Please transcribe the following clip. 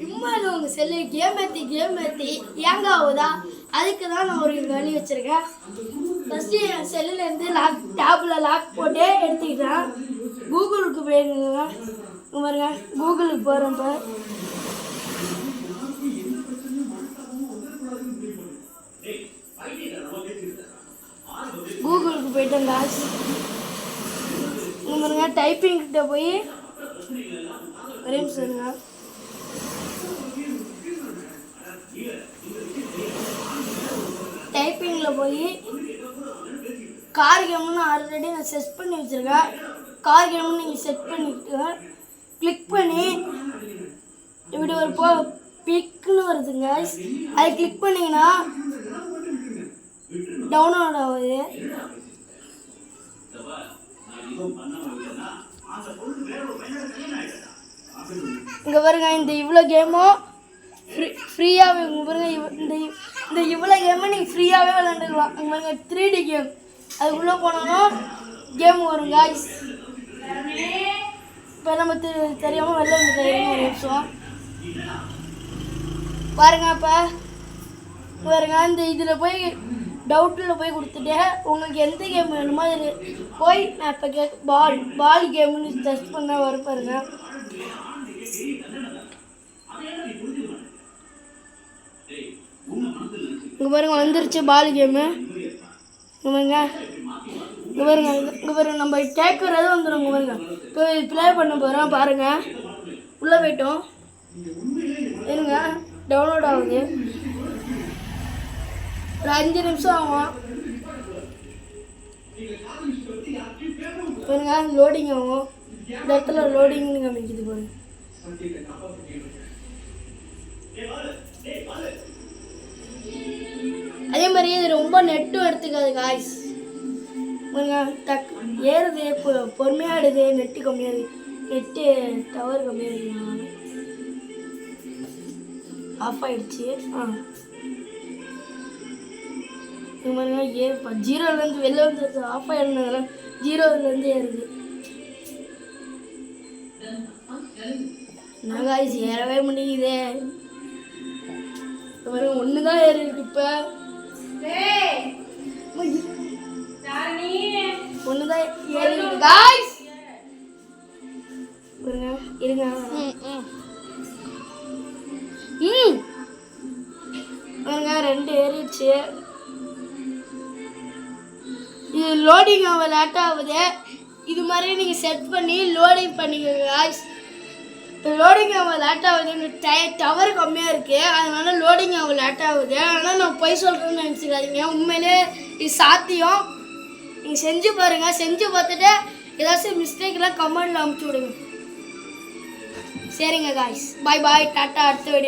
இம்மாதிரி உங்கள் cell game ஏற்றி ஏங்க ஆகுதா? அதுக்கு தான் நான் ஒரு வழி வச்சுருக்கேன். ஃபஸ்ட்டு என் செல்லுலேருந்து டேப்பில் லாக் போட்டு எடுத்துக்கிட்டேன். கூகுளுக்கு போயிருங்க. பாருங்க, கூகுளுக்கு போகிறப்ப கூகுளுக்கு போயிட்டேன் காசு. பாருங்க, டைப்பிங் கிட்ட போய் ஒரே நிமிஷங்க. டைப்பிங்கில் போய் கார் கேம்னு ஆல்ரெடி நான் செட் பண்ணி வச்சுருக்கேன். கார் கேம்னு நீங்கள் செட் பண்ணிட்டு கிளிக் பண்ணி இப்படி ஒரு பிக்னு வருதுங்க. அதை கிளிக் பண்ணிங்கன்னா டவுன்லோட் ஆகுது. இங்கே பாருங்க, இந்த இவ்வளோ கேமும் ஃப்ரீயாகவே இங்கே பாருங்க. இந்த இவ்வளோ கேமை நீங்கள் ஃப்ரீயாகவே விளாண்டுக்கலாம். இங்கே பாருங்க 3D கேம். அதுக்குள்ளே போனாலும் கேம் வரும் காய்ஸ். இப்போ நம்ம தெரியாமல் வெளில வந்துட்டோம். ஒரு நிமிஷம் பாருங்க. இப்போ பாருங்க, இந்த இதில் போய் டவுட்டில் போய் கொடுத்துட்டு உங்களுக்கு எந்த கேம் வேணுமோ அது போய் நான் இப்போ பால் கேம்னு டெஸ்ட் பண்ண வரும் பாருங்க. இங்கே பாருங்க, வந்துருச்சு பால் கேமு. இங்கே பாருங்க, இங்கே பாருங்க, இங்கே பாருங்க, நம்ம கேட்குறது வந்துடும். இங்கே பாருங்க, இப்போ ப்ளே பண்ண போகிறோம் பாருங்க. உள்ளே போயிட்டோம் இருங்க, டவுன்லோட் ஆகுது. ஒரு 5 நிமிஷம் ஆகும் பாருங்க. லோடிங் ஆகும். இந்த இடத்துல லோடிங்னு காமிக்குது பாருங்க. அதே மாதிரி இது ரொம்ப நெட்டும் எடுத்துக்காது காய்ஸ். ஏறுது, பொறுமையாக ஆடுது. நெட்டு கம்மியாக நெட்டு டவர் கம்மியாக இருக்கு. ஆஃப் ஆயிடுச்சு. இது மாதிரினா ஏறுப்பா. 0லேருந்து வெளில வந்துடுது. ஆஃப் ஆகிடுறதுனால 0லேருந்து ஏறுது. என்ன காய்ஸ், ஏறவே முடியுது. ஒன்று தான் ஏறி இருக்கு. இப்போ ஒன்று தான் ஏறி இருக்கு காய்ஸ். இருங்க பாருங்க, 2 ஏறிடுச்சு. இது லோடிங் ஆக லேட் ஆகுது. இது மாதிரி நீங்கள் செட் பண்ணி லோடிங் பண்ணிக்கோங்க காய்ஸ். இப்போ லோடிங் ஆக லேட் ஆகுது. இந்த டவர் கம்மியாக இருக்குது, அதனால லோடிங் ஆக லேட் ஆகுது. ஆனால் நான் போய் சொல்கிறேன்னு நினச்சிக்காதீங்க. உண்மையிலே இது சாத்தியம். நீங்கள் செஞ்சு பாருங்கள். செஞ்சு பார்த்துட்டு ஏதாச்சும் மிஸ்டேக்லாம் கமெண்டில் அமுச்சு விடுங்க. சரிங்க காய்ஸ், பாய் பாய், டாட்டா. அடுத்த வீடியோ.